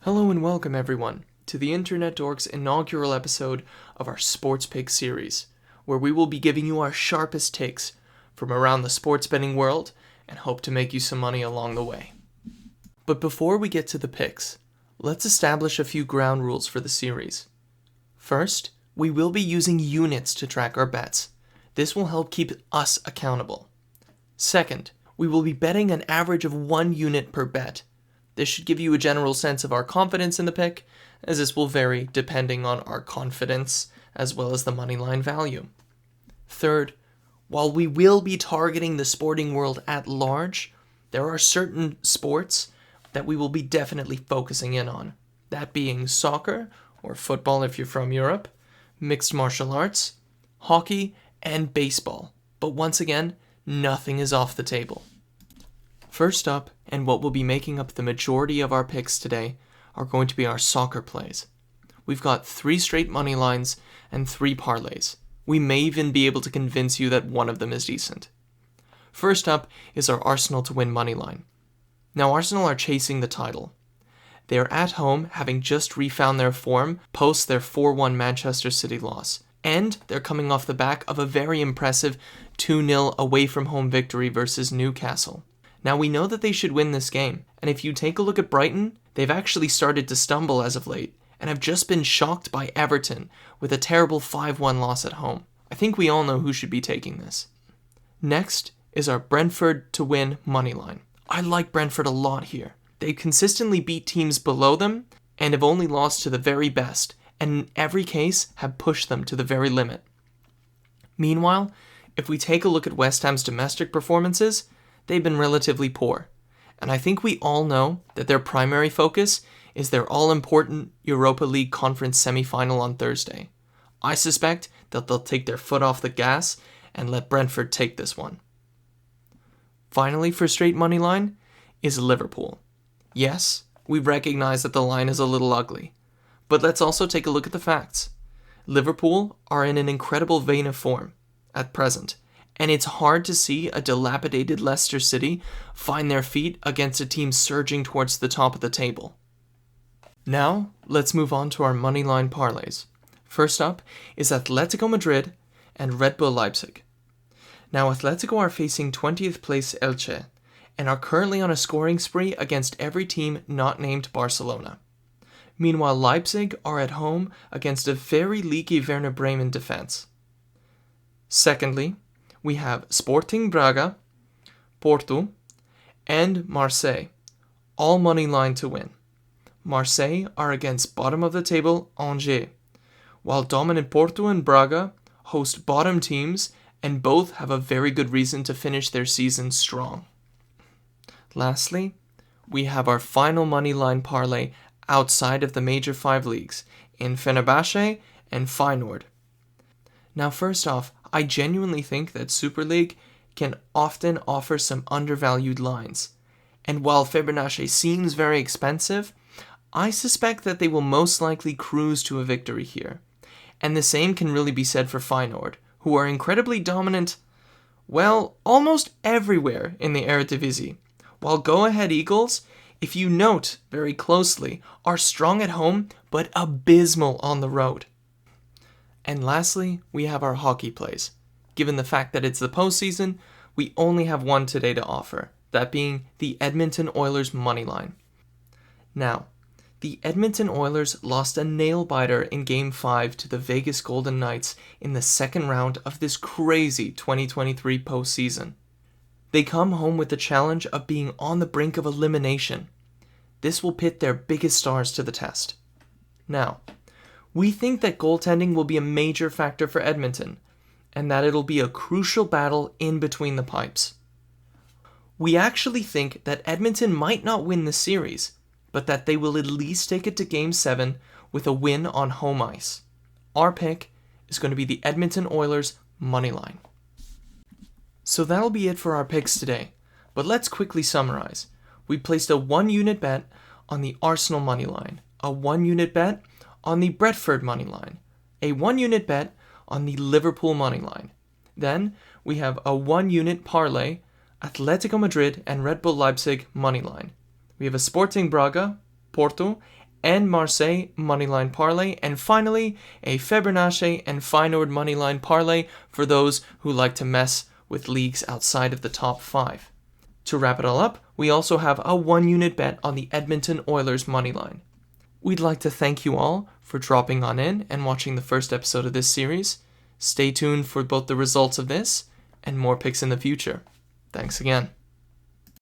Hello and welcome everyone to the Inturnet Dorcs inaugural episode of our Sports Pick series, where we will be giving you our sharpest takes from around the sports betting world and hope to make you some money along the way. But before we get to the picks, let's establish a few ground rules for the series. First, we will be using units to track our bets. This will help keep us accountable. Second, we will be betting an average of 1 unit per bet. This should give you a general sense of our confidence in the pick, as this will vary depending on our confidence as well as the moneyline value. Third, while we will be targeting the sporting world at large, there are certain sports that we will be definitely focusing in on. That being soccer, or football if you're from Europe, mixed martial arts, hockey, and baseball. But once again, nothing is off the table. First up, and what will be making up the majority of our picks today, are going to be our soccer plays. We've got 3 straight money lines and 3 parlays. We may even be able to convince you that one of them is decent. First up is our Arsenal to win money line. Now Arsenal are chasing the title. They are at home, having just refound their form post their 4-1 Manchester City loss. And they're coming off the back of a very impressive 2-0 away from home victory versus Newcastle. Now we know that they should win this game, and if you take a look at Brighton, they've actually started to stumble as of late, and have just been shocked by Everton with a terrible 5-1 loss at home. I think we all know who should be taking this. Next is our Brentford to win money line. I like Brentford a lot here. They consistently beat teams below them, and have only lost to the very best, and in every case have pushed them to the very limit. Meanwhile, if we take a look at West Ham's domestic performances, they've been relatively poor, and I think we all know that their primary focus is their all-important Europa League conference semi-final on Thursday. I suspect that they'll take their foot off the gas and let Brentford take this one. Finally, for straight money line, is Liverpool. Yes, we recognize that the line is a little ugly, but let's also take a look at the facts. Liverpool are in an incredible vein of form at present, and it's hard to see a dilapidated Leicester City find their feet against a team surging towards the top of the table. Now, let's move on to our moneyline parlays. First up is Athletico Madrid and Red Bull Leipzig. Now, Athletico are facing 20th place Elche, and are currently on a scoring spree against every team not named Barcelona. Meanwhile, Leipzig are at home against a very leaky Werder Bremen defense. Secondly, we have Sporting Braga, Porto, and Marseille, all money line to win. Marseille are against bottom of the table Angers, while dominant Porto and Braga host bottom teams and both have a very good reason to finish their season strong. Lastly, we have our final money line parlay outside of the major 5 leagues in Fenerbahce and Feyenoord. Now first off, I genuinely think that Super League can often offer some undervalued lines. And while Fenerbahce seems very expensive, I suspect that they will most likely cruise to a victory here. And the same can really be said for Feyenoord, who are incredibly dominant, well, almost everywhere in the Eredivisie. While Go Ahead Eagles, if you note very closely, are strong at home but abysmal on the road. And lastly, we have our hockey plays. Given the fact that it's the postseason, we only have one today to offer, that being the Edmonton Oilers money line. Now, the Edmonton Oilers lost a nail-biter in Game 5 to the Vegas Golden Knights in the second round of this crazy 2023 postseason. They come home with the challenge of being on the brink of elimination. This will pit their biggest stars to the test. Now, we think that goaltending will be a major factor for Edmonton, and that it'll be a crucial battle in between the pipes. We actually think that Edmonton might not win the series, but that they will at least take it to Game 7 with a win on home ice. Our pick is going to be the Edmonton Oilers money line. So that'll be it for our picks today, but let's quickly summarize. We placed a 1-unit bet on the Arsenal money line, a 1-unit bet on the Brentford money line, a 1-unit bet on the Liverpool money line. Then we have a 1-unit parlay, Athletico Madrid and Red Bull Leipzig money line. We have a Sporting Braga, Porto, and Marseille moneyline parlay, and finally a Fenerbahce and Feyenoord moneyline parlay for those who like to mess with leagues outside of the top 5. To wrap it all up, we also have a 1-unit bet on the Edmonton Oilers moneyline. We'd like to thank you all for dropping on in and watching the first episode of this series. Stay tuned for both the results of this and more picks in the future. Thanks again.